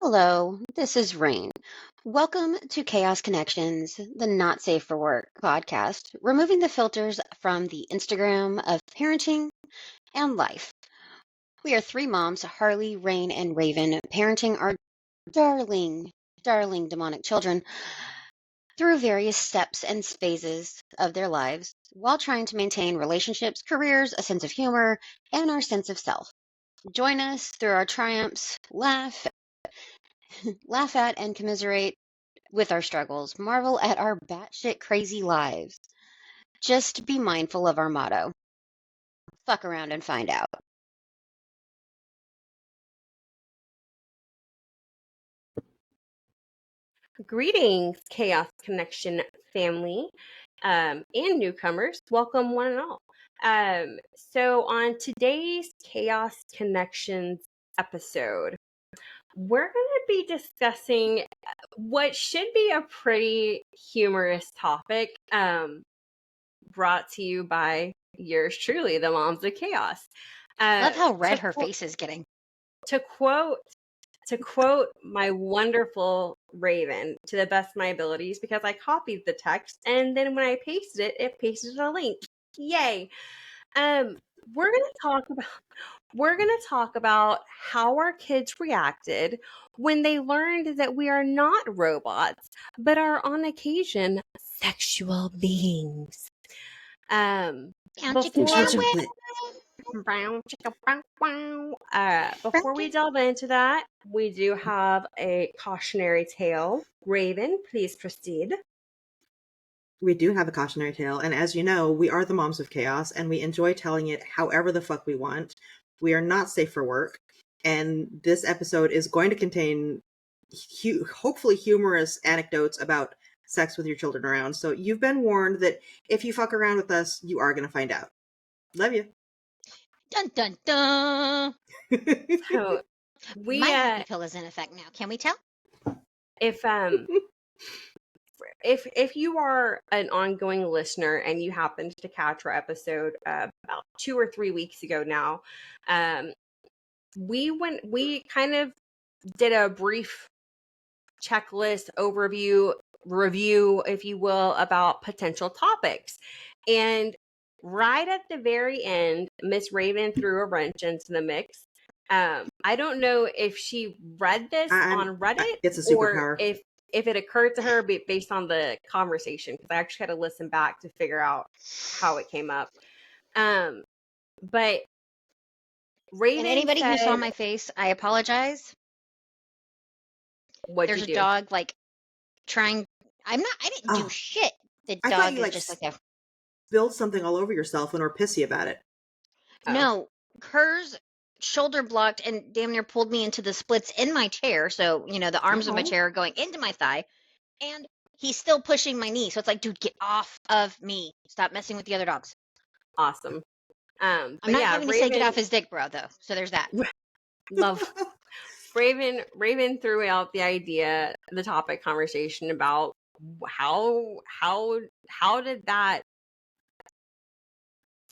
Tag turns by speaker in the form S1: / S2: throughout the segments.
S1: Hello, this is Rain. Welcome to Chaos Connections, the Not Safe for Work podcast, removing the filters from the Instagram of parenting and life. We are three moms, Harley, Rain, and Raven, parenting our darling demonic children through various steps and phases of their lives while trying to maintain relationships, careers, a sense of humor, and our sense of self. Join us through our triumphs, laugh at and commiserate with our struggles, marvel at our batshit crazy lives. Just be mindful of our motto. Fuck around and find out.
S2: Greetings, Chaos Connection family and newcomers. Welcome, one and all. So, on today's Chaos Connections episode, we're going to be discussing what should be a pretty humorous topic brought to you by yours truly, the Moms of Chaos.
S1: Love how red her face is getting.
S2: To quote my wonderful Raven to the best of my abilities, because I copied the text and then when I pasted it, it pasted a link. Yay. We're gonna talk about how our kids reacted when they learned that we are not robots, but are on occasion sexual beings. Before we delve into that, we do have a cautionary tale. Raven, please proceed.
S3: We do have a cautionary tale, and as you know, we are the Moms of Chaos, and we enjoy telling it however the fuck we want. We are not safe for work, and this episode is going to contain hopefully humorous anecdotes about sex with your children around. So you've been warned that if you fuck around with us, you are going to find out. Love you.
S1: Dun dun dun.
S2: So
S1: My happy pill is in effect now. Can we tell?
S2: If you are an ongoing listener and you happened to catch our episode about 2 or 3 weeks ago now, we kind of did a brief checklist overview review, if you will, about potential topics. And right at the very end, Miss Raven threw a wrench into the mix. I don't know if she read this on Reddit,
S3: it's a superpower,
S2: or if it occurred to her based on the conversation, because I actually had to listen back to figure out how it came up. But Raven,
S1: and anybody who saw my face, I apologize. There's a dog like trying. I didn't do shit. The dog is just like
S3: spilled something all over yourself and were pissy about it.
S1: No, hers shoulder blocked and damn near pulled me into the splits in my chair. So, the arms of my chair are going into my thigh. And he's still pushing my knee. So it's like, dude, get off of me. Stop messing with the other dogs.
S2: Awesome.
S1: I'm not having to say get off his dick, bro, though. So there's that.
S2: Love. Raven threw out the idea, the topic conversation about how did that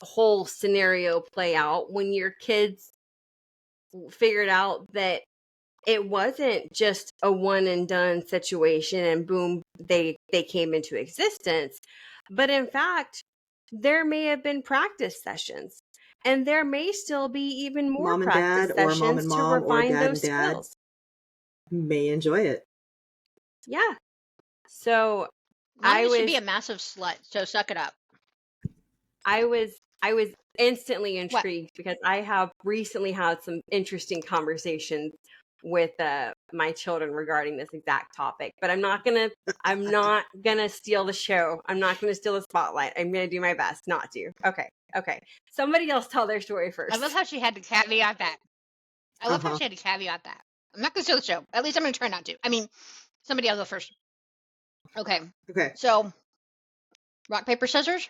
S2: whole scenario play out when your kids figured out that it wasn't just a one and done situation and boom, they came into existence, but in fact there may have been practice sessions, and there may still be even more
S3: mom and
S2: practice
S3: dad,
S2: sessions
S3: or mom and mom,
S2: to refine
S3: or dad
S2: those
S3: and dad
S2: skills.
S3: May enjoy it.
S2: Yeah. So
S1: Mommy should be a massive slut, so suck it up.
S2: I was instantly intrigued because I have recently had some interesting conversations with my children regarding this exact topic. But I'm not gonna steal the show. I'm not gonna steal the spotlight. I'm gonna do my best not to. Okay. Somebody else tell their story first.
S1: I love how she had to caveat that. I'm not gonna steal the show. At least I'm gonna try not to. I mean, somebody else go first. Okay. So, rock, paper, scissors?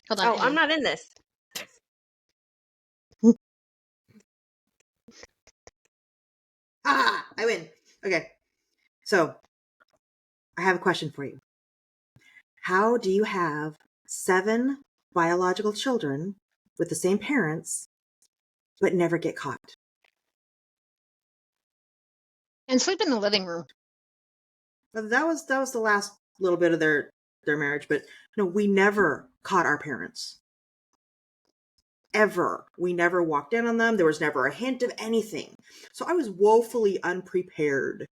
S1: Hold on.
S2: Oh, I'm not in this.
S3: I win. Okay. So, I have a question for you. How do you have 7 biological children with the same parents but never get caught.
S1: And sleep in the living room.
S3: But that was the last little bit of their marriage. But no, we never caught our parents. Ever. We never walked in on them. There was never a hint of anything. So I was woefully unprepared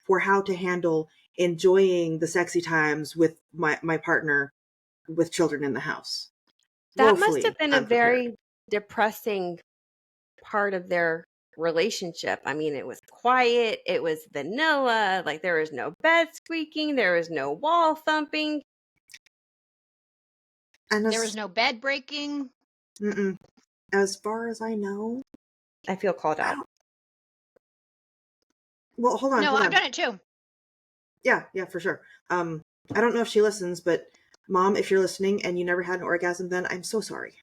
S3: for how to handle enjoying the sexy times with my partner with children in the house.
S2: That
S3: Woefully
S2: must have been
S3: unprepared.
S2: a very depressing part of their relationship. I mean, it was quiet, it was vanilla, like there was no bed squeaking, there was no wall thumping.
S3: And
S1: There was no bed breaking.
S3: As far as I know,
S2: I feel called out.
S3: Well, hold on.
S1: No,
S3: hold
S1: I've
S3: on.
S1: done it too.
S3: Yeah, for sure. I don't know if she listens, but Mom, if you're listening and you never had an orgasm, then I'm so sorry.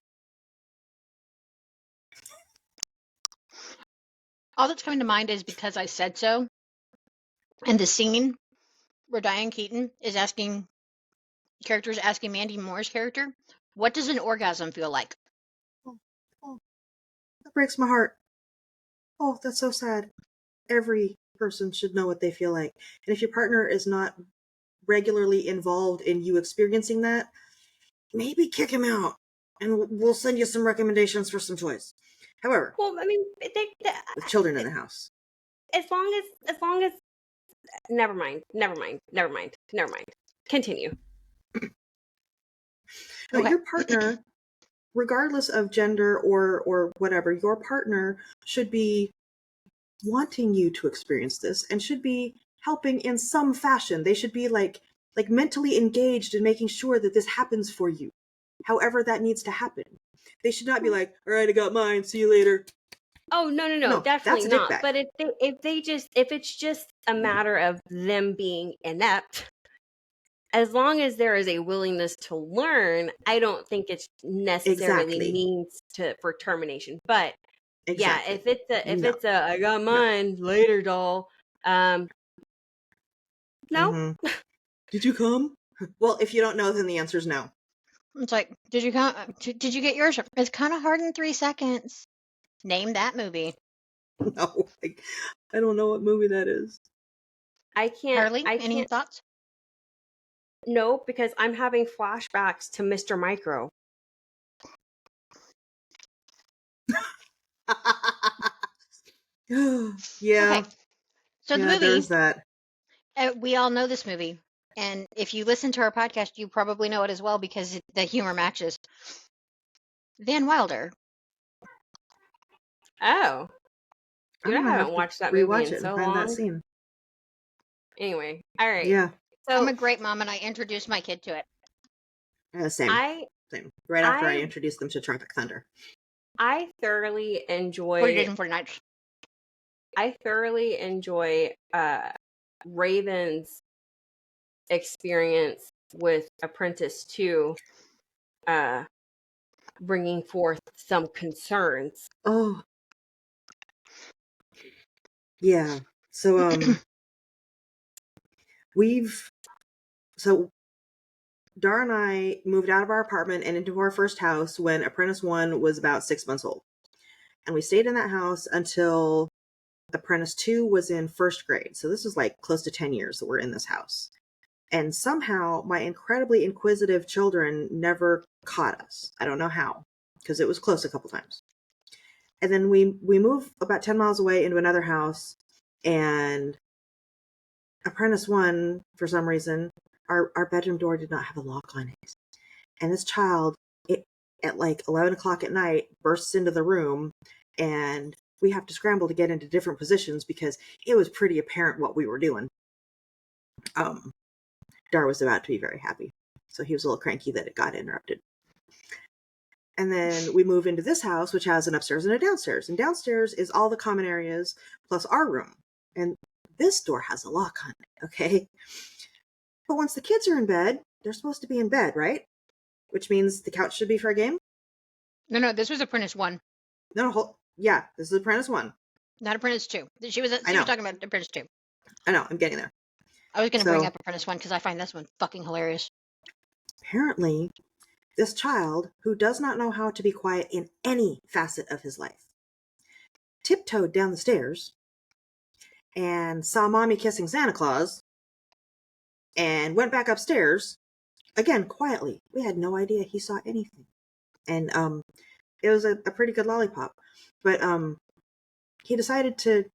S1: All that's coming to mind is Because I Said So. And the scene where Diane Keaton is asking Mandy Moore's character, what does an orgasm feel like?
S3: Oh, that breaks my heart. Oh, that's so sad. Every person should know what they feel like. And if your partner is not regularly involved in you experiencing that, maybe kick him out. And we'll send you some recommendations for some toys. However,
S2: Well, I mean,
S3: with children in the house.
S2: as long as never mind. Continue.
S3: No,
S1: Okay.
S3: your partner, regardless of gender or whatever, your partner should be wanting you to experience this and should be helping in some fashion. They should be like mentally engaged in making sure that this happens for you, however that needs to happen. They should not be like, all right, I got mine, see you later.
S2: Oh, no,
S3: No,
S2: definitely
S3: that's a dick
S2: not.
S3: bag.
S2: But if it's just a matter of them being inept, as long as there is a willingness to learn, I don't think it's necessarily
S3: Exactly.
S2: means for termination. But
S3: Exactly.
S2: yeah, if it's a I got mine later, doll. No.
S3: Mm-hmm. Did you come? Well, if you don't know, then the answer is no.
S1: It's like, did you get yours? It's kind of hard in 3 seconds. Name that movie.
S3: No, I don't know what movie that is.
S2: I can't.
S1: Harley, any thoughts?
S2: No, because I'm having flashbacks to Mr. Micro.
S3: Yeah.
S1: Okay. So the
S3: yeah,
S1: movie,
S3: there's that.
S1: we all know this movie. And if you listen to our podcast, you probably know it as well because the humor matches. Van Wilder.
S2: Oh. Dude, I haven't watched that movie in so long.
S3: That scene.
S2: Anyway, all right.
S3: Yeah.
S1: So I'm a great mom, and I introduced my kid to it.
S3: Same. Right after I introduced them to Tropic Thunder.
S2: I thoroughly enjoy
S1: 40 Days and 40 Nights.
S2: I thoroughly enjoy Raven's experience with Apprentice 2 bringing forth some concerns.
S3: Oh. Yeah. So Dar and I moved out of our apartment and into our first house when Apprentice 1 was about 6 months old. And we stayed in that house until Apprentice 2 was in first grade. So this was like close to 10 years that we're in this house. And somehow my incredibly inquisitive children never caught us. I don't know how, because it was close a couple times. And then we moved about 10 miles away into another house, and Apprentice 1, for some reason, our bedroom door did not have a lock on it. And this child, at like 11 o'clock at night, bursts into the room, and we have to scramble to get into different positions because it was pretty apparent what we were doing. Dar was about to be very happy, so he was a little cranky that it got interrupted. And then we move into this house, which has an upstairs and a downstairs. And downstairs is all the common areas plus our room. And this door has a lock on it, okay? But once the kids are in bed, they're supposed to be in bed, right? Which means the couch should be for a game?
S1: No, this was Apprentice 1.
S3: No, yeah, this is Apprentice 1.
S1: Not Apprentice 2. She was talking about Apprentice 2.
S3: I know, I'm getting there.
S1: I was going to bring up Apprentice 1 because I find this one fucking hilarious.
S3: Apparently, this child, who does not know how to be quiet in any facet of his life, tiptoed down the stairs and saw Mommy kissing Santa Claus and went back upstairs, again, quietly. We had no idea he saw anything. And it was a pretty good lollipop. But he decided to,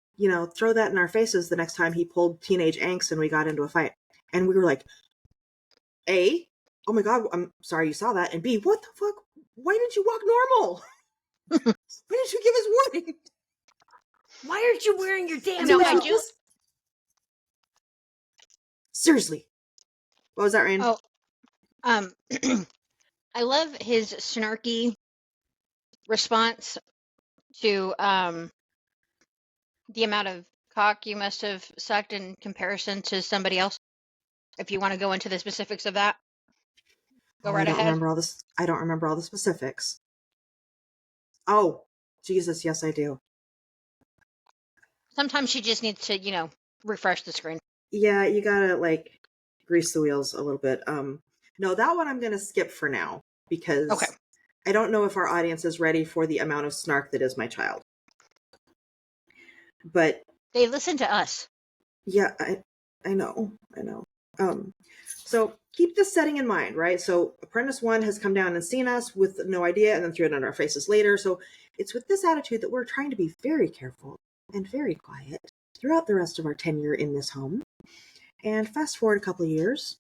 S3: throw that in our faces the next time he pulled teenage angst and we got into a fight. And we were like, A, oh my God, I'm sorry you saw that. And B, what the fuck? Why didn't you walk normal? Why didn't you give us warning?
S2: Why aren't you wearing your damn
S1: No,
S2: belt?
S1: I do.
S3: Seriously. What was that, Rain?
S1: Oh, I love his snarky response to the amount of cock you must have sucked in comparison to somebody else. If you want to go into the specifics of that, go right
S3: I don't
S1: ahead.
S3: remember all this. I don't remember all the specifics. Oh, Jesus, yes, I do.
S1: Sometimes she just needs to, refresh the screen.
S3: Yeah, you gotta grease the wheels a little bit. No, that one I'm gonna skip for now because
S1: Okay.
S3: I don't know if our audience is ready for the amount of snark that is my child. But
S1: They listen to us.
S3: yeah, I know. So keep this setting in mind, right? So Apprentice 1 has come down and seen us with no idea and then threw it in our faces later. So it's with this attitude that we're trying to be very careful and very quiet throughout the rest of our tenure in this home. And fast forward a couple of years.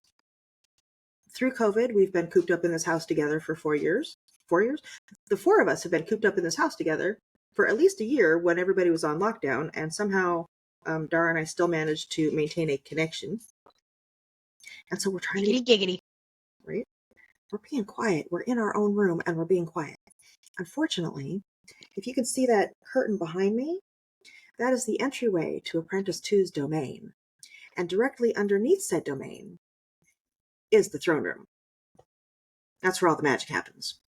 S3: Through COVID, we've been cooped up in this house together for 4 years. 4 years? The four of us have been cooped up in this house together for at least a year when everybody was on lockdown, and somehow Dara and I still managed to maintain a connection. And so we're trying to be
S1: Giggity.
S3: right? We're being quiet. We're in our own room and we're being quiet. Unfortunately, if you can see that curtain behind me, that is the entryway to Apprentice 2's domain. And directly underneath said domain is the throne room. That's where all the magic happens.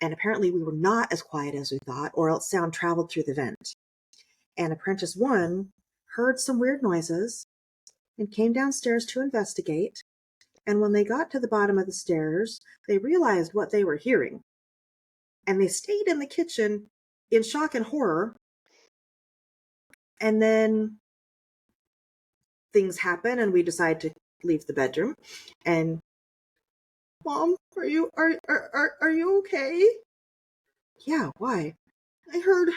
S3: And apparently we were not as quiet as we thought, or else sound traveled through the vent. And Apprentice 1 heard some weird noises and came downstairs to investigate. And when they got to the bottom of the stairs, they realized what they were hearing. And they stayed in the kitchen in shock and horror. And then things happen and we decide to leave the bedroom. And Mom, are you okay? Yeah, why? I heard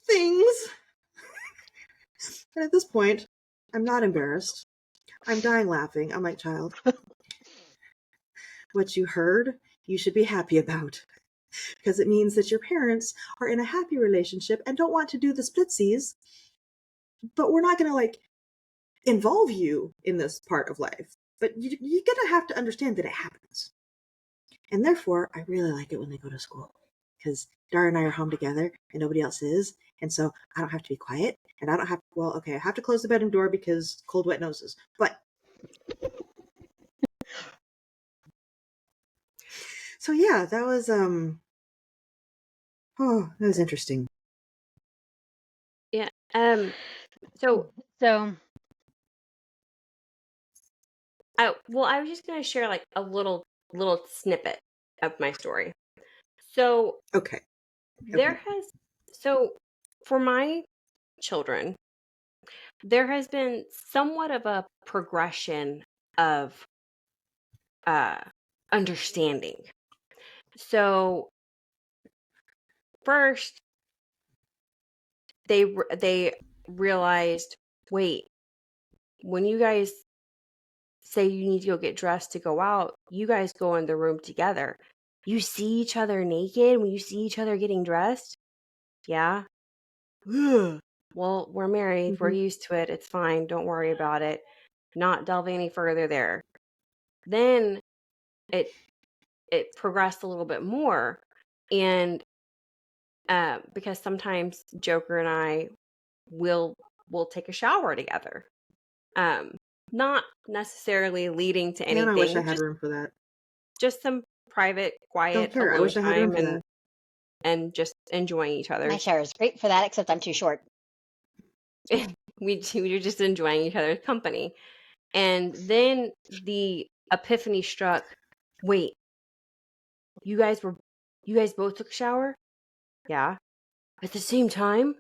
S3: things. And at this point, I'm not embarrassed. I'm dying laughing. I'm like, child, what you heard, you should be happy about. Because it means that your parents are in a happy relationship and don't want to do the splitsies. But we're not going to involve you in this part of life. But you're going to have to understand that it happens. And therefore, I really like it when they go to school. Because Dara and I are home together and nobody else is. And so I don't have to be quiet. And I don't have, I have to close the bedroom door because cold, wet noses. But so yeah, that was that was interesting.
S2: Yeah. So I was just gonna share a little snippet of my story. So
S3: Okay.
S2: For my children, there has been somewhat of a progression of understanding. So first, they realized, wait, when you guys say you need to go get dressed to go out, you guys go in the room together. You see each other naked when you see each other getting dressed? Yeah. Well, we're married. We're used to it. It's fine. Don't worry about it. Not delving any further there. Then it progressed a little bit more, and because sometimes Joker and I will take a shower together. Not necessarily leading to anything.
S3: And I wish I had room for that.
S2: Just some private, quiet,
S3: I wish I had room for
S2: time
S3: that.
S2: and just enjoying each other.
S1: My shower is great for that, except I'm too short.
S2: we were just enjoying each other's company. And then the epiphany struck. Wait, you guys both took a shower? Yeah. At the same time,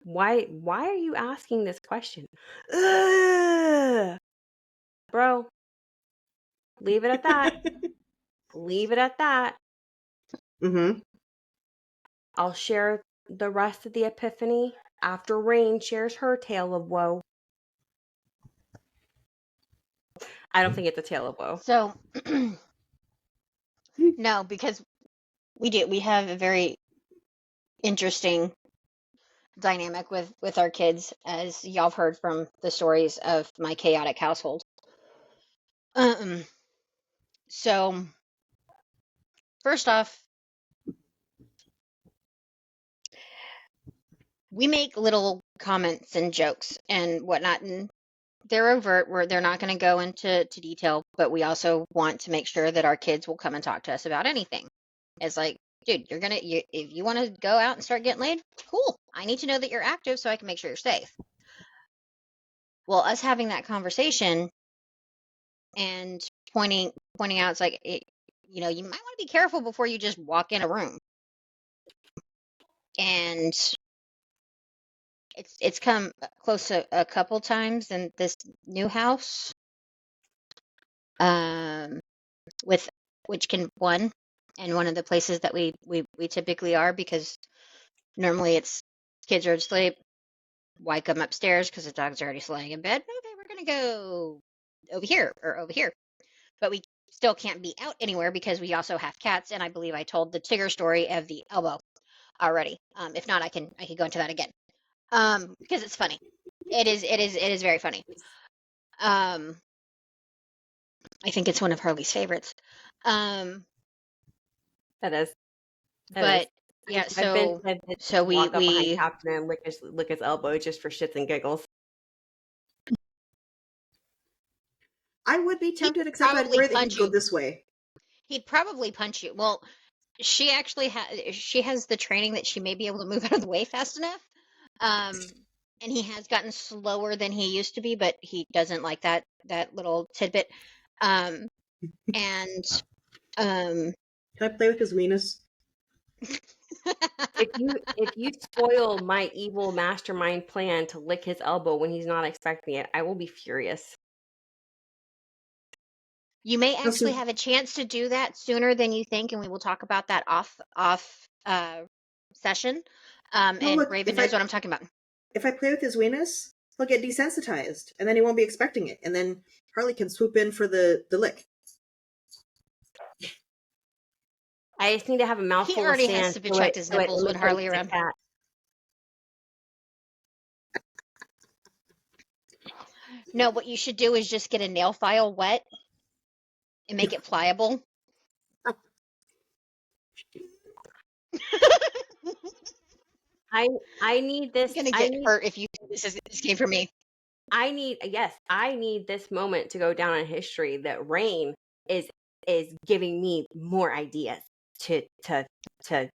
S2: why are you asking this question? Ugh. Bro, leave it at that. Leave it at that.
S3: Mm-hmm.
S2: I'll share the rest of the epiphany after Rain shares her tale of woe. I don't think it's a tale of woe.
S1: So, no, because we have a very interesting dynamic with our kids, as y'all have heard from the stories of my chaotic household. So first off, we make little comments and jokes and whatnot, and they're overt, where they're not going to go into detail, but we also want to make sure that our kids will come and talk to us about anything. It's like, dude, if you want to go out and start getting laid, cool. I need to know that you're active so I can make sure you're safe. Well, us having that conversation and pointing out, it's like, you might want to be careful before you just walk in a room. And it's come close a couple times in this new house, with which can one of the places that we typically are, because normally it's kids are asleep, why come upstairs because the dog's already laying in bed? Okay, we're gonna go over here or over here, but we still can't be out anywhere because we also have cats. And I believe I told the Tigger story of the elbow already. If not, I can go into that again, because it's funny. It is very funny. I think it's one of Harley's favorites.
S2: That is.
S1: But yeah, so
S2: walk up behind
S1: we
S2: Captain and lick his elbow just for shits and giggles.
S3: I would be tempted,
S1: He'd
S3: except I'd
S1: probably
S3: worry that
S1: punch
S3: he'd go
S1: you.
S3: this way.
S1: He'd probably punch you. Well, she actually has the training that she may be able to move out of the way fast enough. And he has gotten slower than he used to be, but he doesn't like that little tidbit. And
S3: Can I play with his weenus?
S2: If you spoil my evil mastermind plan to lick his elbow when he's not expecting it, I will be furious.
S1: You may actually have a chance to do that sooner than you think, and we will talk about that off session. And
S3: look,
S1: Raven knows what I'm talking about.
S3: If I play with his weenus, he'll get desensitized, and then he won't be expecting it, and then Harley can swoop in for the lick.
S2: I just need to have a mouthful
S1: He already
S2: of sand
S1: has to check his nipples with Harley around. No, what you should do is just get a nail file wet and make it pliable.
S2: I need this.
S1: You're gonna get hurt if you do this came from me.
S2: I need this moment to go down in history that Rain is giving me more ideas to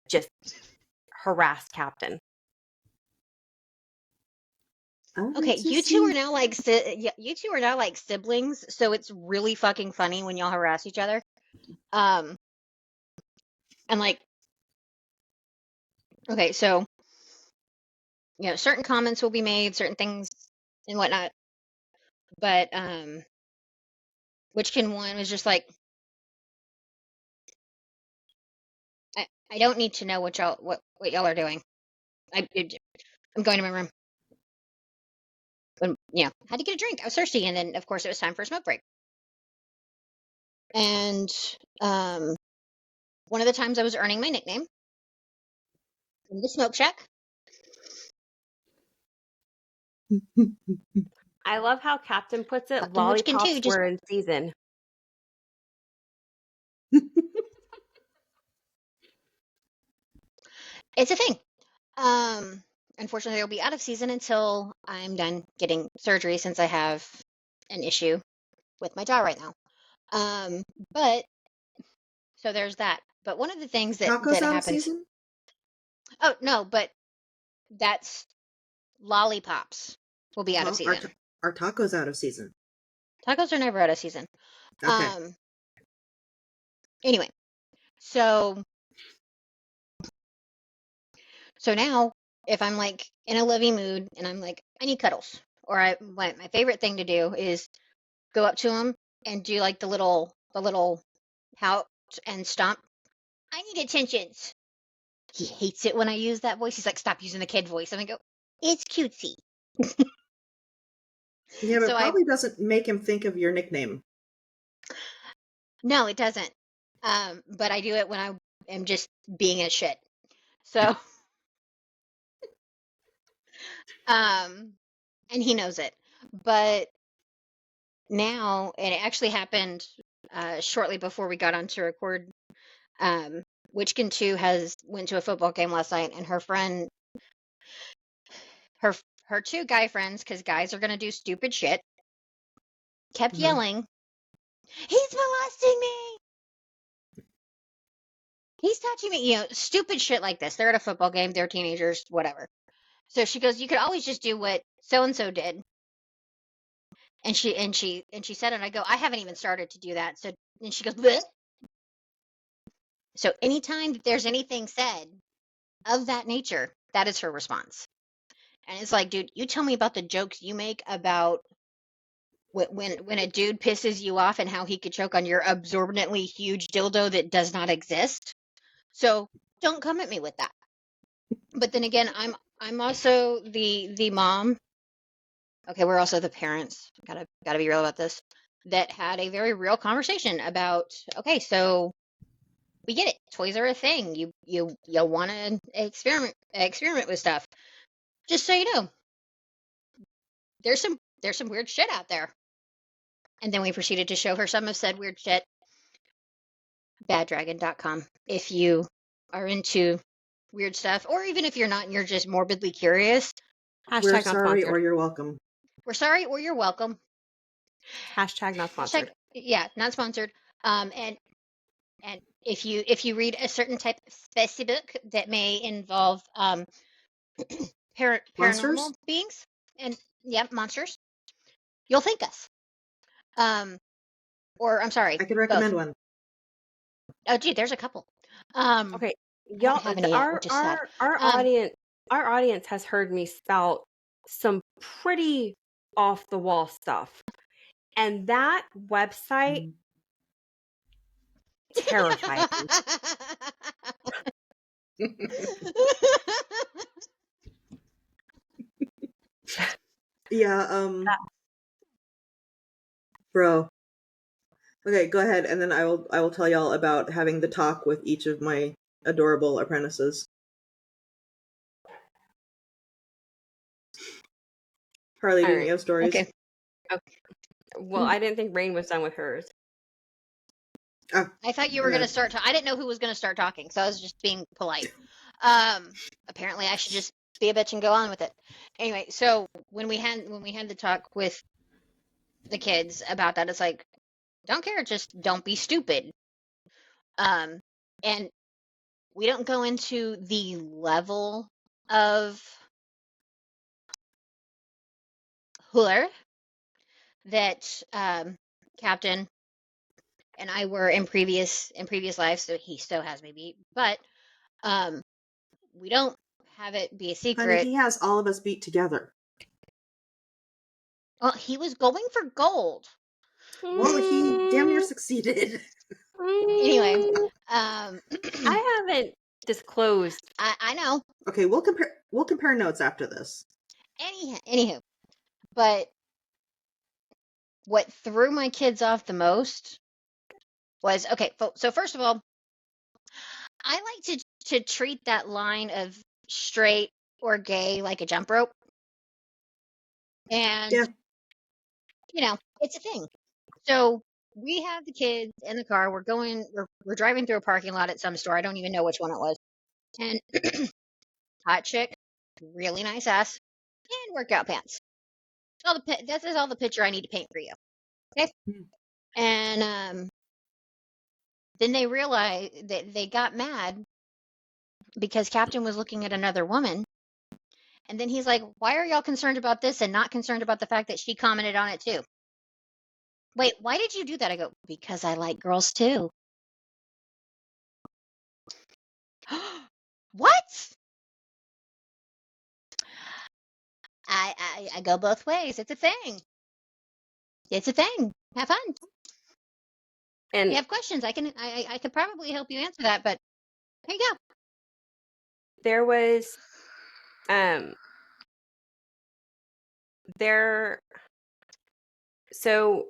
S2: just harass Captain.
S1: Okay, you two are now like siblings, so it's really fucking funny when y'all harass each other. And like, okay, so certain comments will be made, certain things and whatnot, but one was just like, I don't need to know what y'all are doing. I'm going to my room. When had to get a drink. I was thirsty, and then of course it was time for a smoke break. And one of the times I was earning my nickname in the smoke shack.
S2: I love how Captain puts it. Lollipops were in season.
S1: It's a thing. Unfortunately, they'll be out of season until I'm done getting surgery, since I have an issue with my jaw right now. But so there's that. But one of the things that
S3: Tacos out
S1: happens.
S3: Of season?
S1: Oh no, but that's lollipops will be out of season.
S3: Are tacos out of season?
S1: Tacos are never out of season.
S3: Okay.
S1: Anyway, so
S4: So now, if I'm like in a lovey mood and I'm like, I need cuddles, or my favorite thing to do is go up to him and do like the little pout and stomp. I need attentions. He hates it when I use that voice. He's like, stop using the kid voice. And I go, it's cutesy.
S3: Yeah, but
S4: So
S3: probably doesn't make him think of your nickname.
S4: No, it doesn't. But I do it when I am just being a shit. So, and he knows it. But now, and it actually happened shortly before we got on to record. Witchkin 2 went to a football game last night, and her friend, her two guy friends, because guys are gonna do stupid shit, kept yelling, "He's molesting me! He's touching me!" Stupid shit like this. They're at a football game. They're teenagers, whatever. So she goes, "You could always just do what so and so did." And she said it. And I go, "I haven't even started to do that." So and she goes, "Bleh." So anytime that there's anything said of that nature, that is her response. And it's like, dude, you tell me about the jokes you make about when a dude pisses you off and how he could choke on your absorbently huge dildo that does not exist. So don't come at me with that. But then again, I'm also the mom. Okay, we're also the parents. Gotta be real about this. That had a very real conversation about, okay, so we get it. Toys are a thing. You want to experiment with stuff. Just so you know, there's some weird shit out there. And then we proceeded to show her some of said weird shit. Baddragon.com. If you are into weird stuff, or even if you're not and you're just morbidly curious,
S3: We're
S2: Hashtag not
S3: sorry
S2: sponsored.
S3: or you're welcome.
S4: we're sorry or you're welcome.
S2: Hashtag not sponsored.
S4: Not sponsored. And if you read a certain type of specie book that may involve paranormal
S3: Monsters?
S4: beings and monsters, you'll thank us. Or I'm sorry,
S3: I could recommend
S4: both.
S3: one.
S4: Oh, gee, there's a couple.
S2: Okay, y'all.
S4: Haven't have any yet, which is sad.
S2: Our audience has heard me spout some pretty off the wall stuff, and that website terrified me.
S3: Yeah, bro. Okay, go ahead, and then I will tell y'all about having the talk with each of my adorable apprentices. Harley, didn't you have stories?
S4: Okay.
S2: Well, I didn't think Rain was done with hers.
S3: Oh,
S4: I thought you were
S3: okay.
S4: going to start. I didn't know who was going to start talking, so I was just being polite. Apparently, I should just be a bitch and go on with it. Anyway, so when we had the talk with the kids about that, it's like, don't care, just don't be stupid. And we don't go into the level of hooler that Captain and I were in previous lives, so he still has me beat. But we don't have it be a secret.
S3: Honey, he has all of us beat together.
S4: Well, he was going for gold.
S3: Well, he damn near succeeded.
S4: Anyway,
S2: I haven't disclosed.
S4: I know.
S3: Okay, we'll compare notes after this.
S4: Anywho, but what threw my kids off the most was, okay, so first of all, I like to treat that line of straight or gay like a jump rope. And, it's a thing. So we have the kids in the car. We're driving through a parking lot at some store. I don't even know which one it was. And hot chick, really nice ass, and workout pants. This is all the picture I need to paint for you. Okay? And then they realized that they got mad because Captain was looking at another woman. And then he's like, why are y'all concerned about this and not concerned about the fact that she commented on it too? Wait, why did you do that? I go, because I like girls too. What? I go both ways. It's a thing. It's a thing. Have fun. If
S2: And
S4: you have questions, I could probably help you answer that, but here you go.
S2: there was there so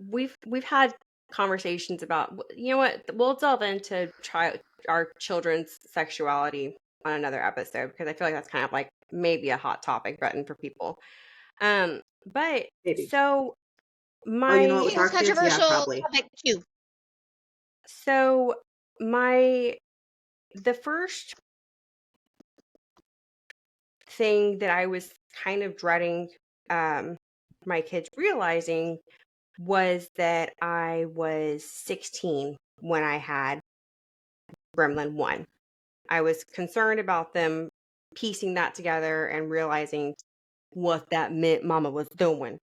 S2: we've had conversations about, you know what, we'll delve into our children's sexuality on another episode, because I feel like that's kind of like maybe a hot topic button for people. But
S3: Maybe.
S2: so
S3: Oh, you know what?
S2: my
S3: With our
S4: It's
S3: kids, yeah,
S4: controversial
S3: probably.
S4: topic too.
S2: so my the first thing that I was kind of dreading my kids realizing was that I was 16 when I had Gremlin 1. I was concerned about them piecing that together and realizing what that meant Mama was doing.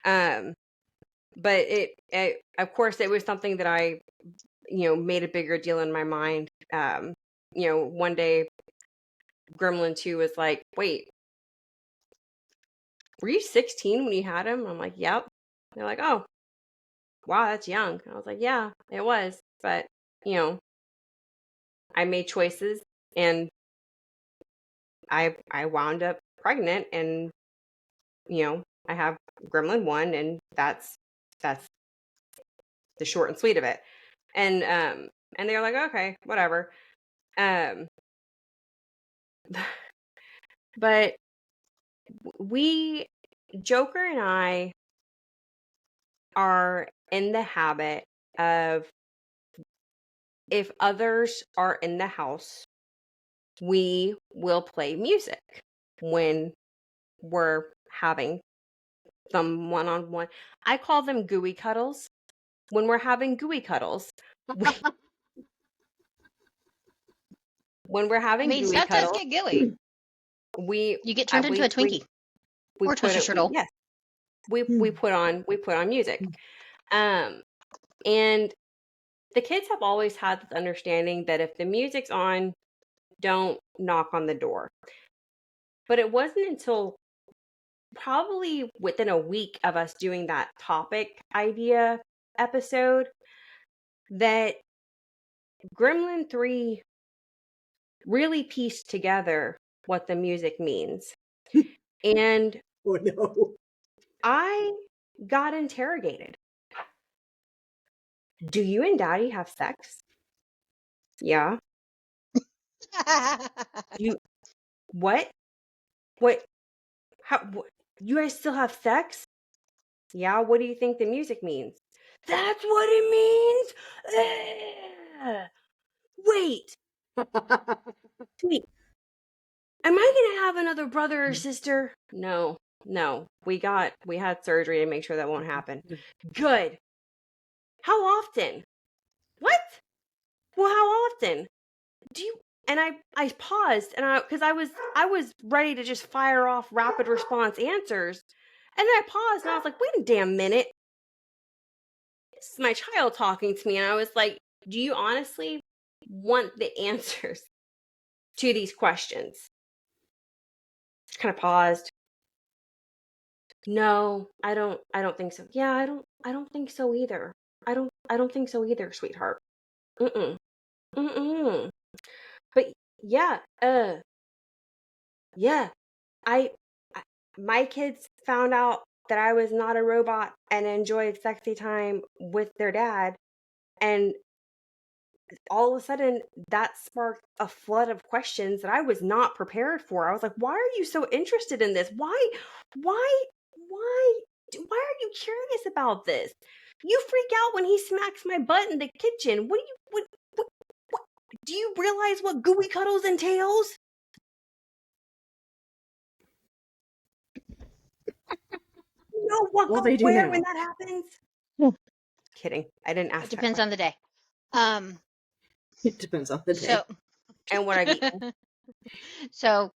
S2: But it of course it was something that I, made a bigger deal in my mind. One day Gremlin 2 was like, "Wait, were you 16 when you had him?" I'm like, "Yep." They're like, "Oh, wow, that's young." I was like, "Yeah, it was." But, I made choices, and I wound up pregnant, and, I have Gremlin 1, and that's the short and sweet of it. And they were like, "Okay, whatever." Um but we Joker and I are in the habit of, if others are in the house, we will play music when we're having some one-on-one. I call them gooey cuddles. When we're having gooey cuddles, when we're
S4: I
S2: having
S4: mean,
S2: gooey
S4: stuff does
S2: cuddles,
S4: get gooey.
S2: we
S4: You get turned into a Twinkie
S2: we
S4: or
S2: put
S4: Twister
S2: it
S4: Turtle.
S2: yes, we put on music. And the kids have always had this understanding that if the music's on, don't knock on the door. But it wasn't until probably within a week of us doing that topic idea episode that Gremlin 3 really pieced together what the music means. And
S3: Oh no.
S2: I got interrogated. "Do you and Daddy have sex?" "Yeah." "You what? What? How? What, you guys still have sex?" "Yeah." "What do you think the music means?" "That's what it means." Ugh. Wait. Am I gonna have another brother or sister? No. We had surgery to make sure that won't happen. Good. How often? What? Well, how often? Do you? And I paused, and because I was ready to just fire off rapid response answers, and then I paused, and I was like, "Wait a damn minute, this is my child talking to me," and I was like, "Do you honestly want the answers to these questions?" Just kind of paused. "No, I don't think so." "Yeah, I don't think so either. I don't think so either, sweetheart. Mm-mm. Mm-mm. But yeah, yeah. I, I my kids found out that I was not a robot and enjoyed sexy time with their dad, and all of a sudden that sparked a flood of questions that I was not prepared for. I was like, "Why are you so interested in this? Why why why are you curious about this? You freak out when he smacks my butt in the kitchen. What do you realize what gooey cuddles entails?" You know what
S3: Well,
S2: goes
S3: they do
S2: where when
S3: now.
S2: that happens?
S4: Hmm.
S2: Kidding. I didn't ask
S4: It
S2: that
S4: depends
S2: question.
S4: on the day.
S3: It depends on the day.
S4: So
S2: And what I've eaten.
S4: so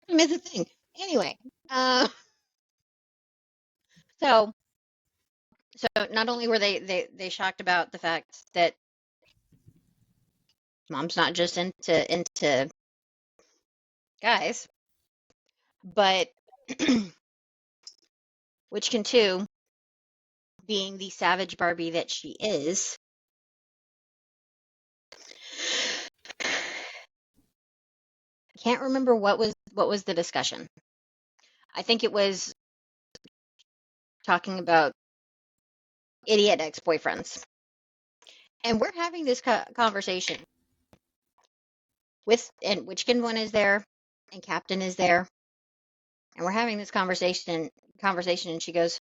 S4: it's a thing. Anyway, so So not only were they shocked about the fact that mom's not just into guys, but Witchkin 2, being the savage Barbie that she is, I can't remember what was the discussion. I think it was talking about idiot ex-boyfriends. And we're having this conversation and Witchkin 1 is there, and Captain is there, and we're having this conversation, and she goes,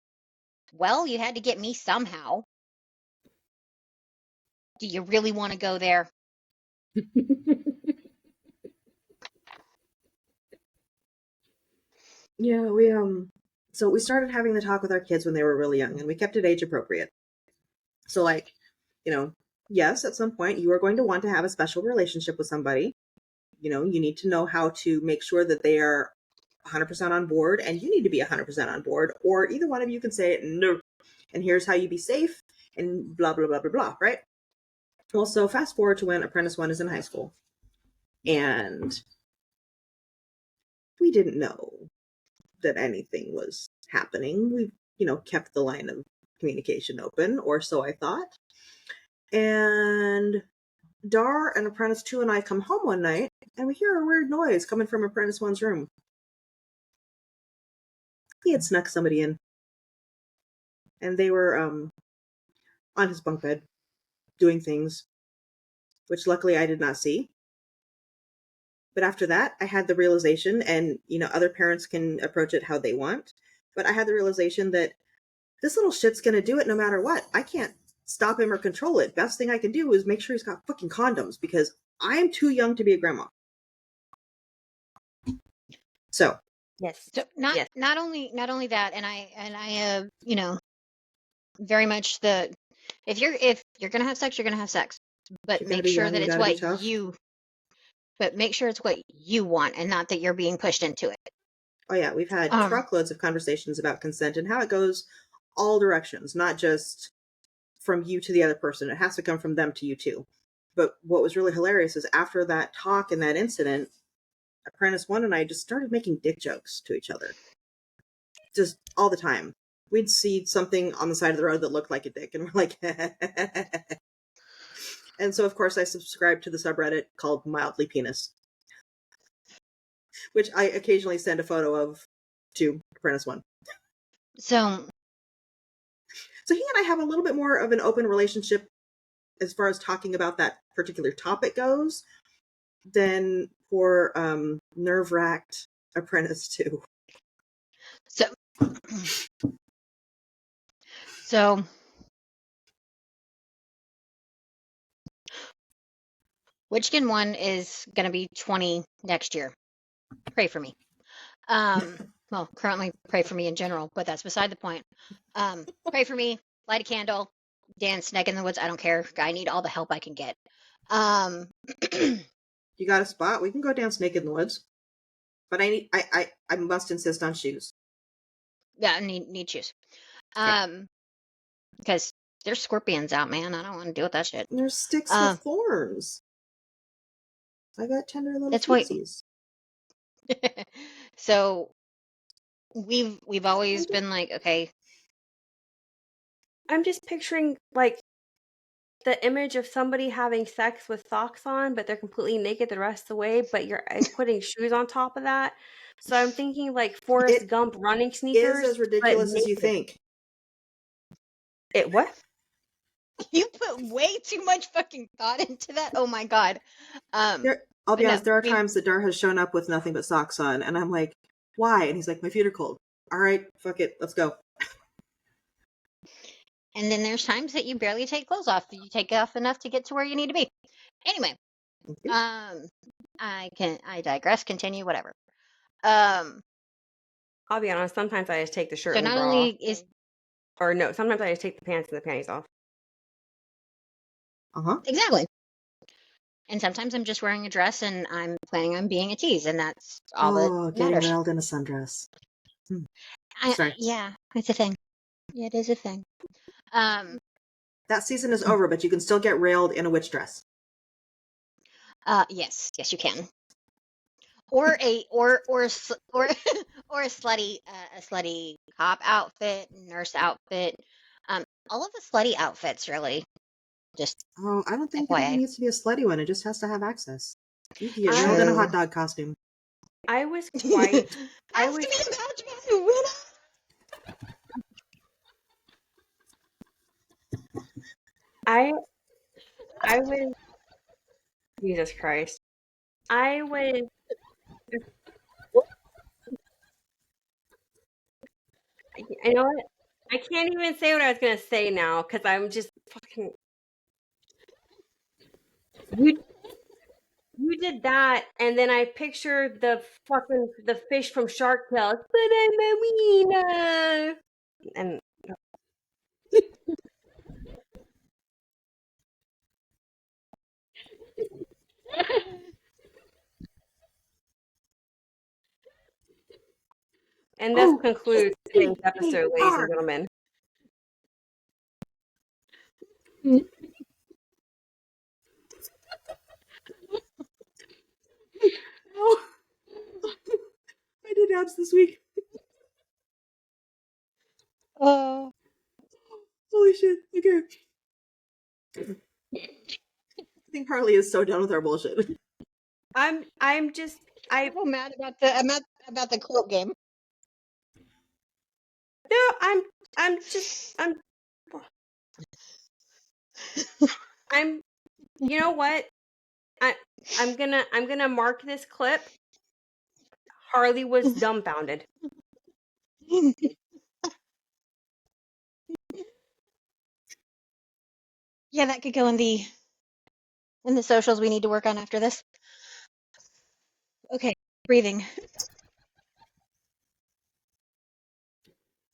S4: well, you had to get me somehow. Do you really want to go there?
S3: Yeah, so we started having the talk with our kids when they were really young, and we kept it age appropriate. So, like, yes, at some point you are going to want to have a special relationship with somebody. You need to know how to make sure that they are 100% on board, and you need to be 100% on board, or either one of you can say no, and here's how you be safe, and blah blah blah blah blah, right? Well, so fast forward to when Apprentice 1 is in high school, and we didn't know that anything was happening. We, kept the line of communication open, or so I thought. And Dar and Apprentice 2 and I come home one night, and we hear a weird noise coming from Apprentice 1's room. He had snuck somebody in, and they were on his bunk bed doing things, which luckily I did not see. But after that, I had the realization, and other parents can approach it how they want, but I had the realization that this little shit's gonna do it no matter what. I can't stop him or control it. Best thing I can do is make sure he's got fucking condoms, because I'm too young to be a grandma. So
S2: Yes.
S4: So
S2: Yes.
S4: not only that, and I very much if you're gonna have sex, you're gonna have sex, but
S3: you gotta
S4: make
S3: be
S4: sure
S3: young,
S4: that
S3: you
S4: it's
S3: gotta be
S4: what
S3: tough.
S4: make sure it's what you want, and not that you're being pushed into it.
S3: Oh yeah, we've had
S4: Um,
S3: truckloads of conversations about consent and how it goes all directions, not just from you to the other person. It has to come from them to you too. But what was really hilarious is after that talk and that incident, Apprentice 1 and I just started making dick jokes to each other. Just all the time. We'd see something on the side of the road that looked like a dick, and we're like, and so of course I subscribed to the subreddit called Mildly Penis, which I occasionally send a photo of to Apprentice 1.
S4: so
S3: So he and I have a little bit more of an open relationship as far as talking about that particular topic goes than for nerve-wracked Apprentice 2.
S4: so Witchkin 1 is gonna be 20 next year. Pray for me. Well, currently pray for me in general, but that's beside the point. Pray for me, light a candle, dance naked in the woods. I don't care. I need all the help I can get.
S3: You got a spot? We can go dance naked in the woods. But I must insist on shoes.
S4: Yeah, I need shoes.
S3: Okay.
S4: Because there's scorpions out, man. I don't want to deal with that shit.
S3: There's sticks with thorns. I got tender little
S4: That's why.
S3: feetsies.
S4: So we've always been like, okay.
S2: I'm just picturing like the image of somebody having sex with socks on, but they're completely naked the rest of the way, but you're putting shoes on top of that. So I'm thinking like Forrest Gump running sneakers.
S3: Is as ridiculous
S2: but
S3: as you
S2: naked.
S3: think.
S2: It what?
S4: You put way too much fucking thought into that. Oh my god.
S3: I'll be honest, there are
S4: we-
S3: times that Dar has shown up with nothing but socks on, and I'm like, why? And he's like, my feet are cold. All right, fuck it, let's go.
S4: And then there's times that you barely take clothes off. You take off enough to get to where you need to be. Anyway, I digress. Continue. Whatever.
S2: I'll be honest. Sometimes I just take the shirt
S4: So
S2: and the
S4: not
S2: bra
S4: only
S2: off.
S4: is
S2: Or no, sometimes I just take the pants and the panties off.
S4: exactly. And sometimes I'm just wearing a dress and I'm planning on being a tease, and that's all that
S3: getting
S4: matters.
S3: railed in a sundress. Sorry.
S4: Yeah, it's a thing. Yeah, it is a thing.
S3: That season is over, but you can still get railed in a witch dress.
S4: Yes, you can. Or a or a slutty cop outfit, nurse outfit. All of the slutty outfits, really. Just
S3: Oh, I don't think it even
S4: FYI.
S3: needs to be a slutty one. It just has to have access. You can get
S2: I-
S3: railed in a
S4: True.
S3: hot dog costume.
S2: I was quite. I
S4: Has
S2: was.
S4: to be a badge of winner.
S2: I was. Jesus Christ. I was. You know what? I can't even say what I was gonna say now because I'm just fucking. You did that, and then I pictured the fish from Shark Tale. But I'm a wiener, and this concludes today's episode, ladies and gentlemen.
S3: Oh, I did abs this week.
S4: Oh,
S3: Holy shit. Okay. I think Harley is so done with our bullshit.
S2: I'm just
S4: I'm so mad about the quote game.
S2: no, I'm you know what? I'm gonna mark this clip. Harley was dumbfounded.
S4: Yeah, that could go in the socials we need to work on after this. Okay, breathing.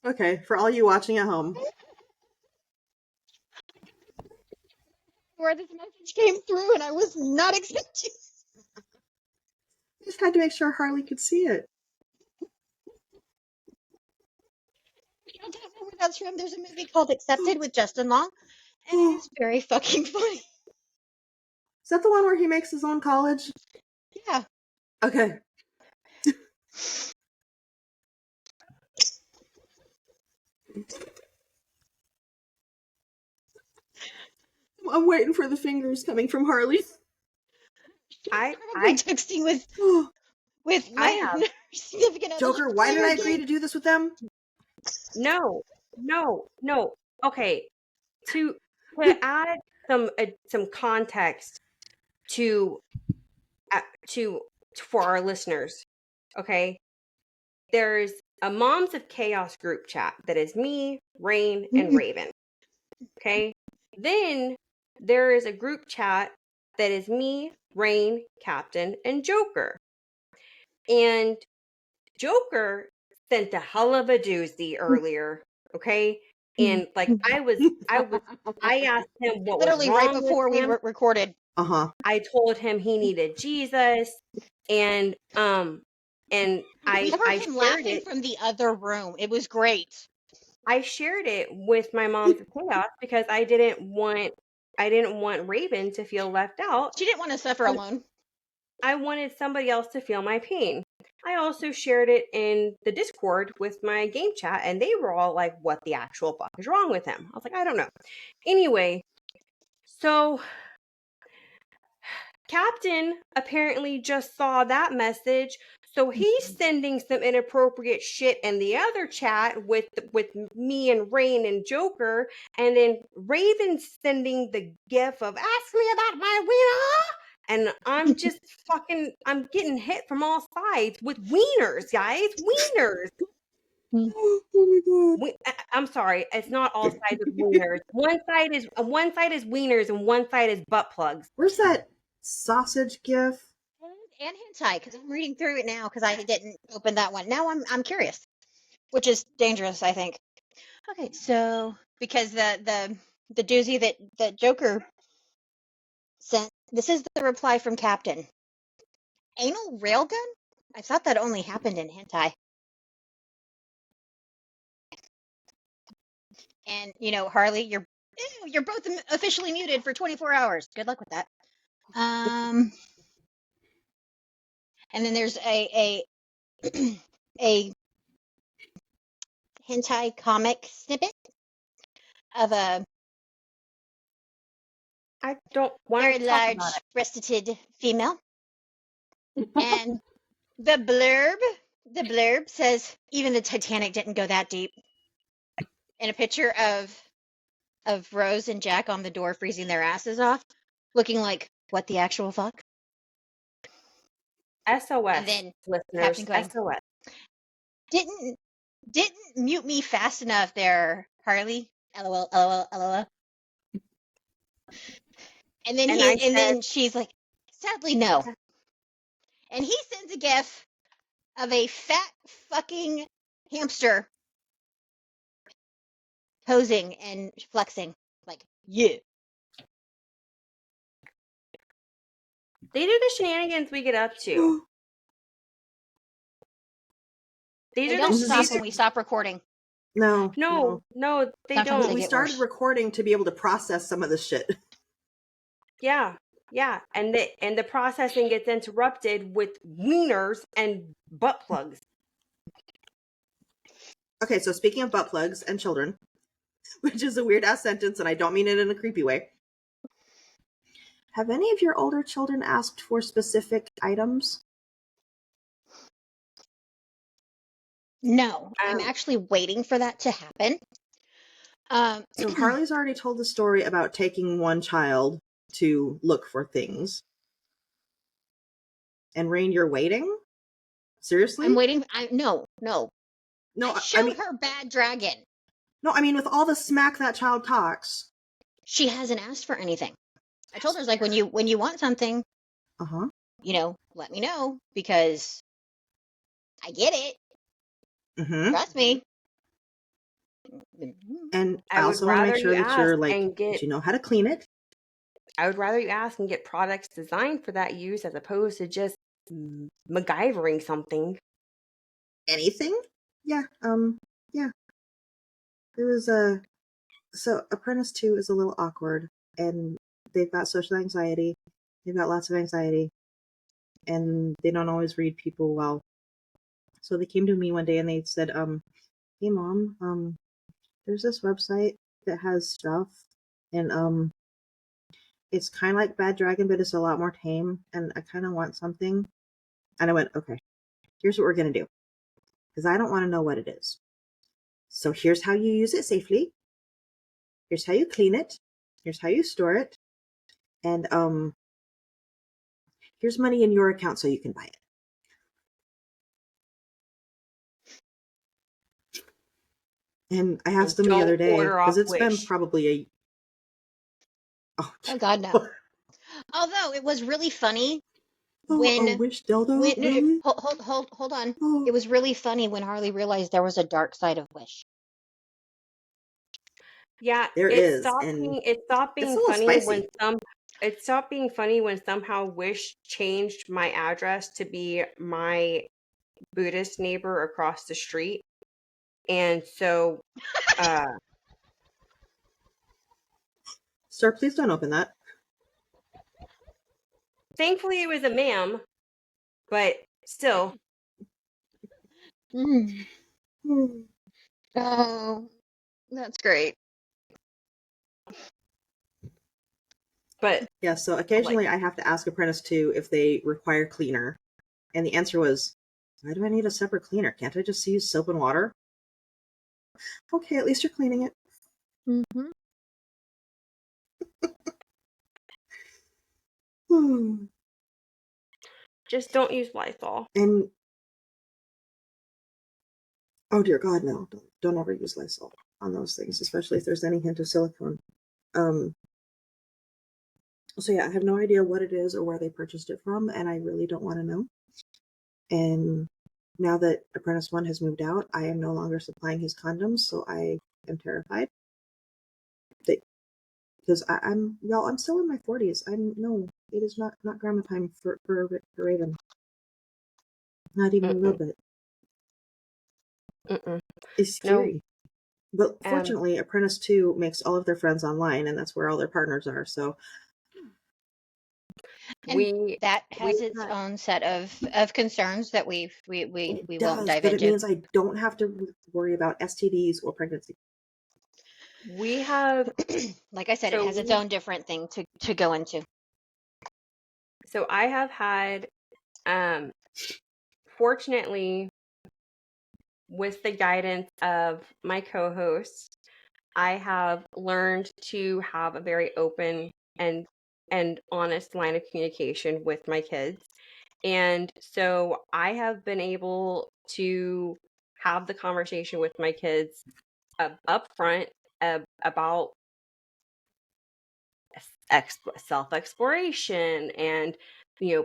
S3: Okay, for all you watching at home.
S4: Where this message came through and I was not expecting.
S3: I just had to make sure Harley could see it.
S4: I don't know where that's from. There's a movie called Accepted with Justin Long, and it is very fucking funny.
S3: Is that the one where he makes his own college?
S4: Yeah.
S3: Okay. I'm waiting for the fingers coming from Harley.
S2: I
S4: texting with
S2: I
S4: my
S2: have.
S4: significant other.
S3: Joker, why did I agree to do this with them?
S2: No. Okay, to add some context to for our listeners. Okay, there's a Moms of Chaos group chat that is me, Rain, and Raven. Okay, then there is a group chat that is me, Rain, Captain, and Joker. And Joker sent a hell of a doozy earlier, okay? And like I asked him what
S4: Literally
S2: was
S4: right
S2: wrong
S4: before
S2: with
S4: we
S2: him.
S4: recorded.
S2: I told him he needed Jesus, and I
S4: Remember him
S2: shared
S4: laughing
S2: it.
S4: from the other room. It was great.
S2: I shared it with my Moms of Chaos because I didn't want Raven to feel left out.
S4: She didn't want to suffer alone.
S2: I wanted somebody else to feel my pain. I also shared it in the Discord with my game chat, and they were all like, what the actual fuck is wrong with him? I was like, I don't know. Anyway, so Captain apparently just saw that message, so he's sending some inappropriate shit in the other chat with me and Rain and Joker, and then Raven's sending the gif of ask me about my winner. And I'm just I'm getting hit from all sides with wieners, guys. Wieners.
S3: Oh my god.
S2: I'm sorry, it's not all sides of wieners. One side is wieners and one side is butt plugs.
S3: Where's that sausage gif?
S4: And hentai, because I'm reading through it now because I didn't open that one. Now I'm curious, which is dangerous, I think. Okay, so because the doozy that Joker sent, this is the reply from Captain. Anal railgun? I thought that only happened in hentai. And Harley, you're both officially muted for 24 hours. Good luck with that. And then there's a a hentai comic snippet of a
S2: I don't want
S4: very
S2: to talk about
S4: large
S2: it.
S4: breasted female. And the blurb says, even the Titanic didn't go that deep. And a picture of Rose and Jack on the door freezing their asses off, looking like, what the actual fuck?
S2: SOS,
S4: And then
S2: listeners,
S4: Captain going,
S2: SOS.
S4: Didn't mute me fast enough there, Harley. LOL, LOL, LOL. And then then she's like, sadly no. And he sends a gif of a fat fucking hamster posing and flexing. Like, yeah.
S2: They do the shenanigans we get up to.
S4: They don't stop when we stop recording.
S3: No,
S2: they
S4: Sometimes
S2: don't.
S4: they
S3: We
S4: get
S3: started
S4: worse.
S3: recording to be able to process some of this shit.
S2: Yeah, and the processing gets interrupted with wieners and butt plugs.
S3: Okay, so speaking of butt plugs and children, which is a weird ass sentence, and I don't mean it in a creepy way. Have any of your older children asked for specific items?
S4: No, I'm actually waiting for that to happen.
S3: So Harley's already told the story about taking one child to look for things. And Rain, you're waiting? Seriously?
S4: I'm waiting. No. I showed her Bad Dragon.
S3: No, I mean, with all the smack that child talks.
S4: She hasn't asked for anything. I told her, like, when you want something, let me know, because I get it.
S3: Mm-hmm.
S4: Trust me.
S3: And I also want to make sure that you're like, that you know how to clean it.
S2: I would rather you ask and get products designed for that use as opposed to just MacGyvering something.
S3: Anything? Yeah. Yeah. There was so Apprentice 2 is a little awkward, and they've got social anxiety. They've got lots of anxiety, and they don't always read people well. So they came to me one day and they said, hey mom, there's this website that has stuff, and it's kind of like Bad Dragon, but it's a lot more tame, and I kind of want something. And I went, okay, here's what we're going to do, because I don't want to know what it is. So here's how you use it safely. Here's how you clean it. Here's how you store it. And here's money in your account so you can buy it. And I asked them the other day, because it's been probably
S4: Oh God, no. Although it was really funny when
S3: Wish dildo. Really?
S4: Hold on. It was really funny when Harley realized there was a dark side of Wish.
S2: Yeah, it stopped being funny when somehow Wish changed my address to be my Buddhist neighbor across the street. And so
S3: Sir, please don't open that.
S2: Thankfully it was a ma'am, but still.
S4: Oh, that's great.
S2: But
S3: yeah, so occasionally I have to ask Apprentice 2 if they require cleaner. And the answer was, why do I need a separate cleaner? Can't I just use soap and water? Okay, at least you're cleaning it.
S4: Mm-hmm.
S2: Just don't use Lysol.
S3: And oh dear God, no! Don't ever use Lysol on those things, especially if there's any hint of silicone. So yeah, I have no idea what it is or where they purchased it from, and I really don't want to know. And now that Apprentice 1 has moved out, I am no longer supplying his condoms, so I am terrified. Because I'm still in my 40s. It is not grandma time for Raven. Not even a little bit.
S2: Mm-mm.
S3: It's scary. But fortunately, Apprentice 2 makes all of their friends online, and that's where all their partners are. So
S4: And that has
S2: we
S4: its
S2: had,
S4: own set of concerns that we
S3: it
S4: won't
S3: does,
S4: dive
S3: but it
S4: into.
S3: means I don't have to worry about STDs or pregnancy.
S2: we have
S4: Like I said, it
S2: so
S4: has its
S2: we
S4: own different thing to go into.
S2: so I have had fortunately, with the guidance of my co-host, I have learned to have a very open and honest line of communication with my kids. And so I have been able to have the conversation with my kids up front about self-exploration and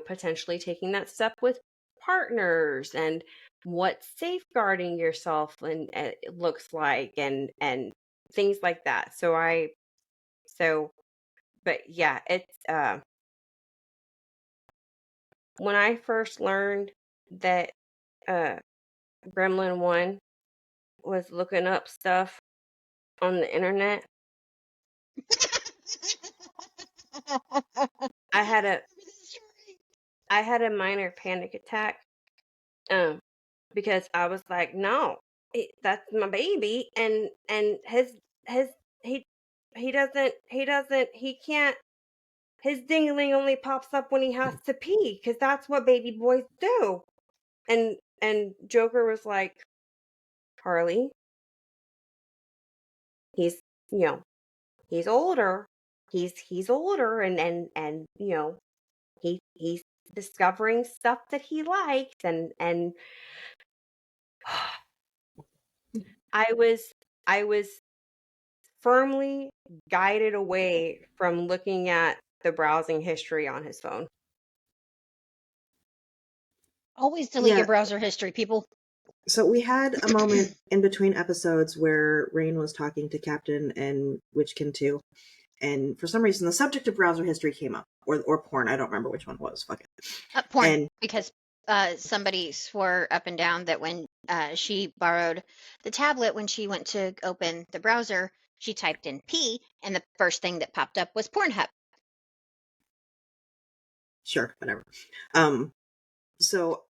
S2: potentially taking that step with partners and what safeguarding yourself and it looks like and things like that. So but yeah, it's when I first learned that uh Gremlin 1 was looking up stuff on the internet, I had a I had a minor panic attack. Um, because I was like, no, that's my baby, and his he he can't. His dingling only pops up when he has to pee, because that's what baby boys do. And Joker was like, Harley, he's you know he's older, he's older, and he's discovering stuff that he likes, and I was firmly guided away from looking at the browsing history on his phone.
S4: Always delete your
S3: Yeah,
S4: browser history, people.
S3: so we had a moment in between episodes where Rain was talking to Captain and Witchkin 2, and for some reason the subject of browser history came up, or porn. I don't remember which one it was. Fuck it.
S4: Porn,
S3: And
S4: because somebody swore up and down that when she borrowed the tablet when she went to open the browser, she typed in P, and the first thing that popped up was Pornhub.
S3: sure, whatever. So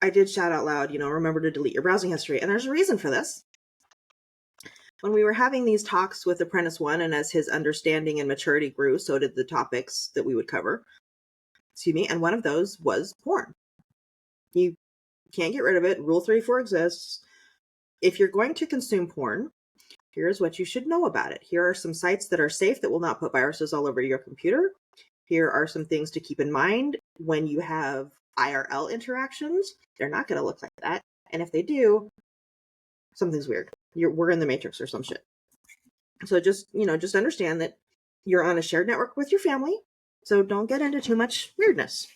S3: I did shout out loud, remember to delete your browsing history, and there's a reason for this. When we were having these talks with Apprentice 1, and as his understanding and maturity grew, so did the topics that we would cover. Excuse me, and one of those was porn. You can't get rid of it. Rule 34 exists. If you're going to consume porn, here's what you should know about it. Here are some sites that are safe that will not put viruses all over your computer. Here are some things to keep in mind when you have IRL interactions. They're not going to look like that. And if they do, something's weird. We're in the Matrix or some shit. So just understand that you're on a shared network with your family. So don't get into too much weirdness.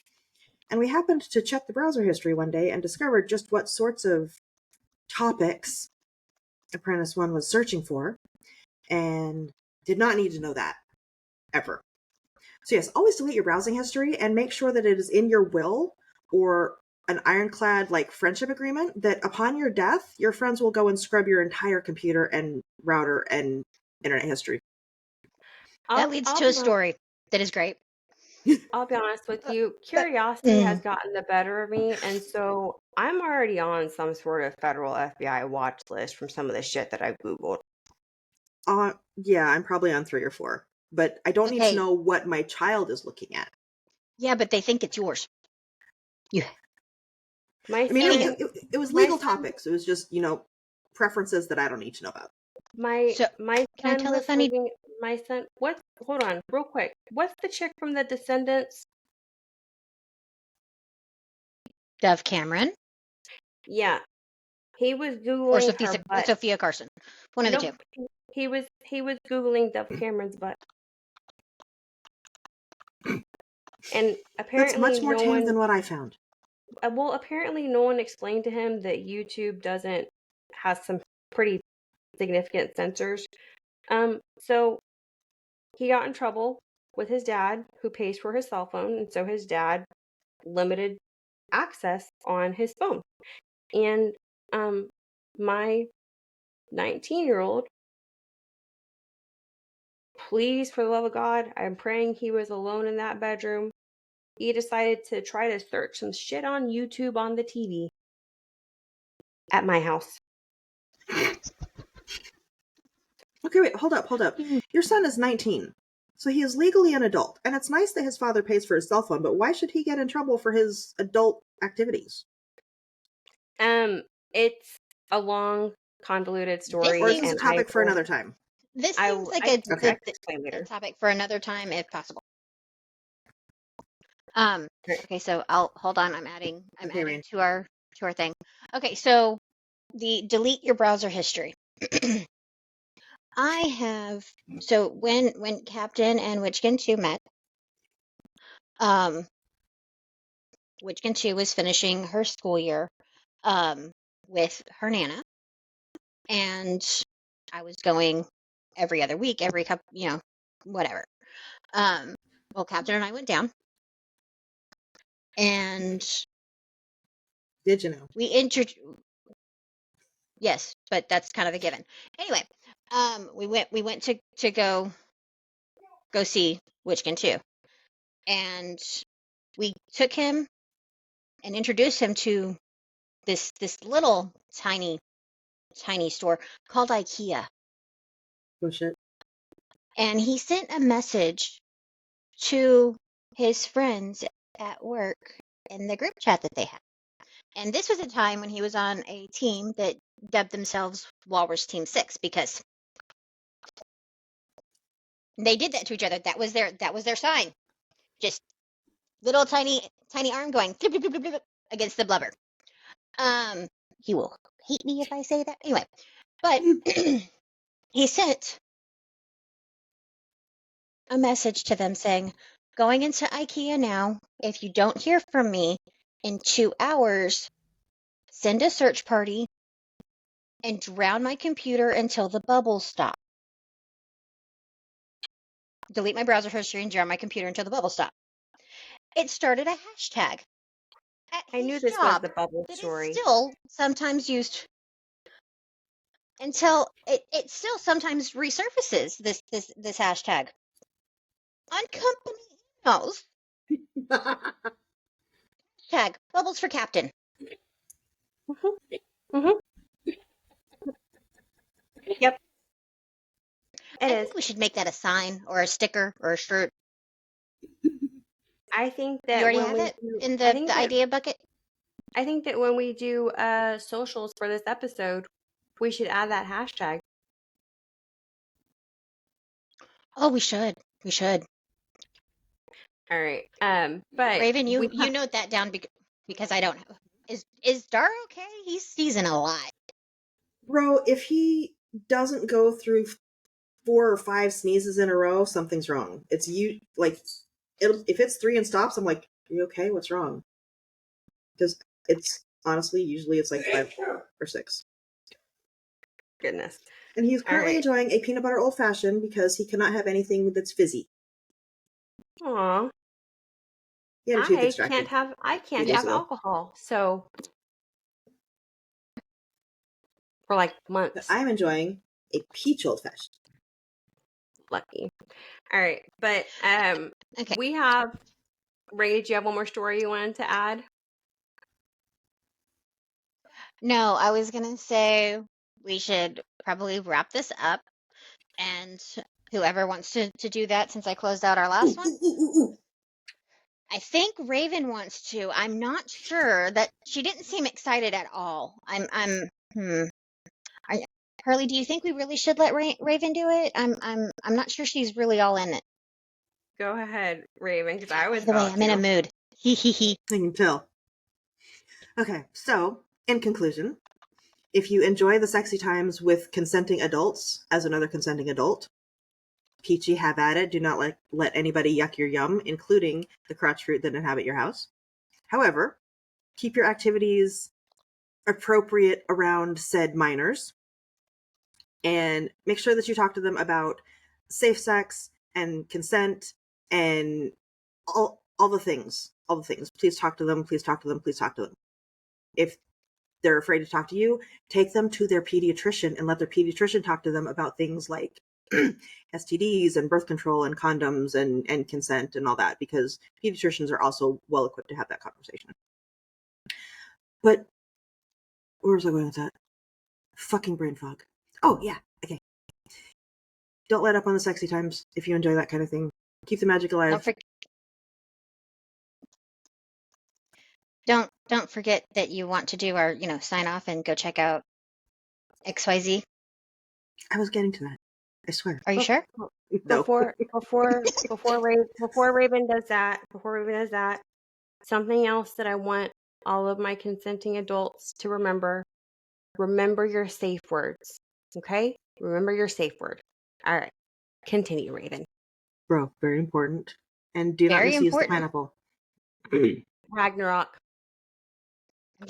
S3: And we happened to check the browser history one day and discovered just what sorts of topics Apprentice 1 was searching for, and did not need to know that ever. So yes, always delete your browsing history and make sure that it is in your will or an ironclad friendship agreement that upon your death, your friends will go and scrub your entire computer and router and internet history.
S4: That leads to a story that is great.
S2: I'll be honest with you. Curiosity has gotten the better of me, and so I'm already on some sort of federal FBI watch list from some of the shit that I Googled.
S3: Yeah, I'm probably on 3 or 4, but I don't need to know what my child is looking at.
S4: Yeah, but they think it's yours.
S3: It was legal topics. It was just, preferences that I don't need to know about.
S2: My
S4: can I tell a funny?
S2: My son. What? Hold on, real quick. What's the chick from The Descendants?
S4: Dove Cameron.
S2: Yeah, he was googling her butt.
S4: Sophia Carson. One of the two.
S2: He was googling Dove Cameron's butt. And apparently
S3: that's much more tame than what I found.
S2: Well, apparently no one explained to him that YouTube has some pretty significant censors. So he got in trouble with his dad, who pays for his cell phone, and so his dad limited access on his phone. And my 19-year-old please, for the love of God, I'm praying he was alone in that bedroom. He decided to try to search some shit on YouTube on the TV at my house.
S3: Okay, wait, hold up. Your son is 19, so he is legally an adult, and it's nice that his father pays for his cell phone, but why should he get in trouble for his adult activities?
S2: It's a long, convoluted story.
S3: Or is this a topic for another time?
S4: This
S2: I
S4: seems like
S2: I
S4: a,
S2: can
S4: the-
S2: explain
S4: a
S2: later.
S4: topic for another time, if possible. Okay, so I'll hold on. I'm adding
S3: Rain.
S4: to our thing. Okay, so the delete your browser history. I have so when Captain and Witchkin 2 met, Witchkin 2 was finishing her school year with her Nana, and I was going every other week, every couple, whatever. Well, Captain and I went down, and
S3: Did you know?
S4: we yes, but that's kind of a given. Anyway, we went to go see Witchkin 2, and we took him and introduced him to this little tiny store called IKEA.
S3: Oh shit.
S4: And he sent a message to his friends at work in the group chat that they had. And this was a time when he was on a team that dubbed themselves Walrus Team 6, because they did that to each other. That was their sign. Just little tiny arm going flip, flip, flip, flip, flip against the blubber. He will hate me if I say that. Anyway, but he sent a message to them saying, going into IKEA now. If you don't hear from me in 2 hours, send a search party and drown my computer until the bubbles stop. Delete my browser history and drown my computer until the bubbles stop. It started a hashtag at
S2: I knew
S4: his
S2: this was
S4: job
S2: the bubble
S4: that
S2: story.
S4: is still sometimes used until it still sometimes resurfaces this hashtag on company emails. Hashtag bubbles for Captain.
S2: Yep.
S4: I think we should make that a sign or a sticker or a shirt.
S2: I think that
S4: You already
S2: when
S4: have
S2: we
S4: it
S2: do,
S4: in
S2: I think
S4: the
S2: that,
S4: idea bucket?
S2: I think that when we do socials for this episode, we should add that hashtag.
S4: Oh, we should. We should.
S2: All right. But
S4: Raven, you note that down because I don't know. Is Dar okay? He's in a lot.
S3: Bro, if he doesn't go through 4 or 5 sneezes in a row, something's wrong. It's you like if it's 3 and stops, I'm like, are you okay? What's wrong? Because it's honestly usually it's like 5 or 6.
S2: Goodness.
S3: And he's currently
S2: right.
S3: enjoying a peanut butter old fashioned because he cannot have anything that's fizzy.
S2: Aw.
S3: He had a tooth extracted.
S2: I can't
S3: days
S2: have
S3: ago.
S2: alcohol. So for like
S3: But
S2: months.
S3: I'm enjoying a peach old fashioned.
S2: Lucky. All right. But
S4: Okay.
S2: we have Ray, do you have one more story you wanted to add?
S4: No, I was gonna say we should probably wrap this up, and whoever wants to do that, since I closed out our last one. I think Raven wants to. I'm not sure. That she didn't seem excited at all. Hurley, do you think we really should let Raven do it? I'm not sure she's really all in it.
S2: Go ahead, Raven, because I was
S4: By the way,
S2: about
S4: I'm in a mood. He.
S3: I can tell. Okay, so in conclusion, if you enjoy the sexy times with consenting adults as another consenting adult, peachy, have at it. Do not let anybody yuck your yum, including the crotch fruit that inhabit your house. However, keep your activities appropriate around said minors, and make sure that you talk to them about safe sex and consent and all the things. All the things. Please talk to them. Please talk to them. Please talk to them. If they're afraid to talk to you, take them to their pediatrician and let their pediatrician talk to them about things like STDs and birth control and condoms and consent and all that, because pediatricians are also well equipped to have that conversation. But where was I going with that? Fucking brain fog. Oh, yeah. Okay. Don't let up on the sexy times if you enjoy that kind of thing. Keep the magic alive.
S4: Don't forget that you want to do our, sign off and go check out XYZ.
S3: I was getting to that. I swear.
S4: Are you sure?
S3: No.
S2: Before Raven does that, something else that I want all of my consenting adults to remember your safe words. Okay? Remember your safe word. All right. Continue, Raven.
S3: Bro, very important. And do not
S4: Very
S3: misuse
S4: important.
S3: the pineapple.
S2: Ragnarok.
S4: I'm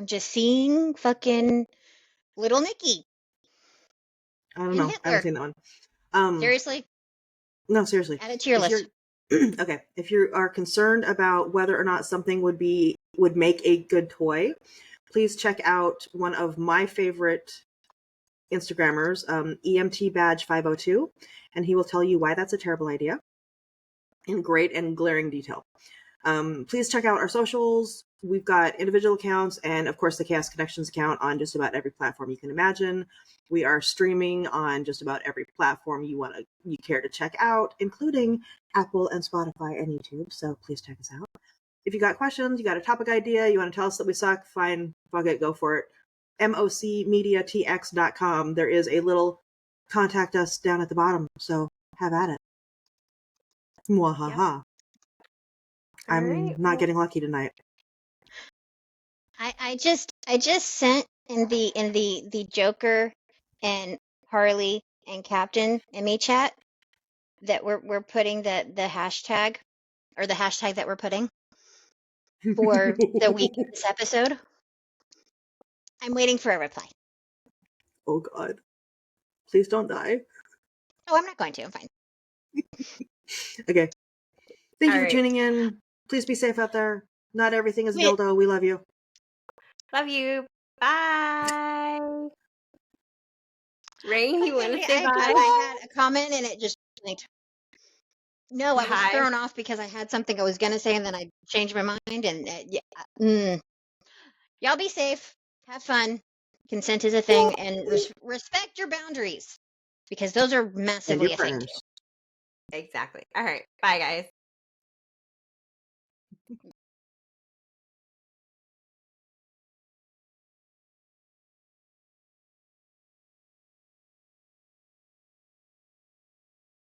S4: just seeing fucking little Nicky.
S3: I don't
S4: And
S3: know. I
S4: Hitler.
S3: haven't seen that one.
S4: Seriously?
S3: No, seriously.
S4: Add it to your list.
S3: Okay. If you are concerned about whether or not something would make a good toy, please check out one of my favorite Instagrammers, EMT Badge 502, and he will tell you why that's a terrible idea in great and glaring detail. Please check out our socials. We've got individual accounts and, of course, the Chaos Connections account on just about every platform you can imagine. We are streaming on just about every platform you care to check out, including Apple and Spotify and YouTube. So please check us out. If you got questions, you got a topic idea, you want to tell us that we suck, fine, fuck it, go for it. mocmediatx.com. There is a little contact us down at the bottom, so have at it. Mwahaha. Yep. I'm not getting lucky tonight.
S4: I just sent in the Joker and Harley and Captain ME chat that we're putting the hashtag, or the hashtag that we're putting for the week of this episode. I'm waiting for a reply.
S3: Oh God. Please don't die.
S4: Oh, I'm not going to. I'm fine.
S3: Okay. Thank you for tuning in. Please be safe out there. Not everything is dildo. We love you.
S2: Love you. Bye. Rain, you want to say bye?
S4: I had a comment and it just blinked. No, I was thrown off because I had something I was going to say and then I changed my mind. And y'all be safe. Have fun. Consent is a thing. And respect your boundaries, because those are massively a thing.
S2: Exactly. All right. Bye, guys.